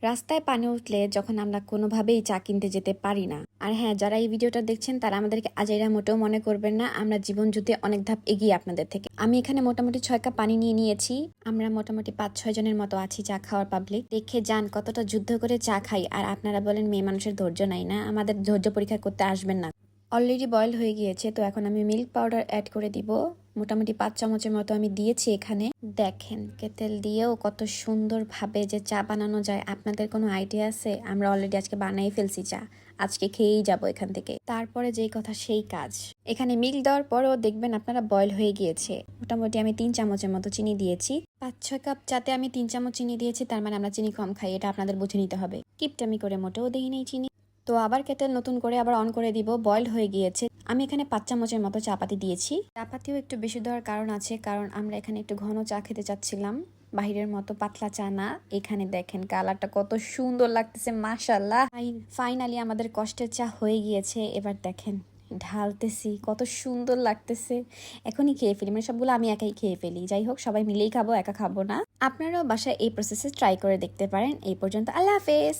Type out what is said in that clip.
রাস্তায় পানি উঠলে যখন আমরা কোনোভাবেই চা কিনতে যেতে পারি না। আর হ্যাঁ, যারা এই ভিডিওটা দেখছেন তারা আমাদেরকে আজাইরা মোটেও মনে করবেন না, আমরা জীবন যুদ্ধে অনেক ধাপ এগিয়ে আপনাদের থেকে। আমি এখানে মোটামুটি 6 কাপ পানি নিয়ে নিয়েছি। আমরা মোটামুটি 5-6 জনের মতো আছি চা খাওয়ার পাবলিক। দেখে যান কতটা যুদ্ধ করে চা খাই, আর আপনারা বলেন মেয়ে মানুষের ধৈর্য নাই না, আমাদের ধৈর্য পরীক্ষা করতে আসবেন না। অলরেডি বয়েল হয়ে গিয়েছে, তো এখন আমি মিল্ক পাউডার অ্যাড করে দিব। মোটামুটি 5 চামচের মতো আমি দিয়েছি এখানে। দেখেন কেটেল দিয়েও কত সুন্দরভাবে যে চা বানানো যায়, আপনাদের কোনো আইডিয়া আছে? আমরা অলরেডি আজকে বানাই ফেলছি চা, আজকে খেয়েই যাব এখান থেকে। তারপরে যেই কথা সেই কাজ। এখানে মিল্ক দেওয়ার পরেও দেখবেন আপনারা বয়েল হয়ে গিয়েছে। মোটামুটি আমি 3 চামচের মতো চিনি দিয়েছি। 5-6 কাপ চাতে আমি 3 চামচ চিনি দিয়েছি, তার মানে আমরা চিনি কম খাই, এটা আপনাদের বুঝে নিতে হবে। কিপটামি করে মোটেও দেই নেই চিনি। তো আবার কেটেল নতুন করে আবার অন করে দিব। বয়েল হয়ে গিয়েছে। আমি এখানে 5 চামচের মতো চাপাতি দিয়েছি। চাপাতিও একটু বেশি দেওয়ার কারণ আছে, কারণ আমরা এখানে একটু ঘন চা খেতে চাচ্ছিলাম, বাহিরের মতো পাতলা চা না। এখানে দেখেন কালারটা কত সুন্দর লাগতেছে, মাশাআল্লাহ। ফাইনালি আমাদের কষ্টের চা হয়ে গিয়েছে। এবার দেখেন ঢালতেছি, কত সুন্দর লাগতেছে। এখনই খেয়ে ফেলি, মানে সবগুলো আমি একাই খেয়ে ফেলি। যাই হোক, সবাই মিলেই খাবো, একা খাবো না। আপনারাও বাসায় এই প্রসেসে ট্রাই করে দেখতে পারেন। এই পর্যন্ত, আল্লাহ হাফেজ।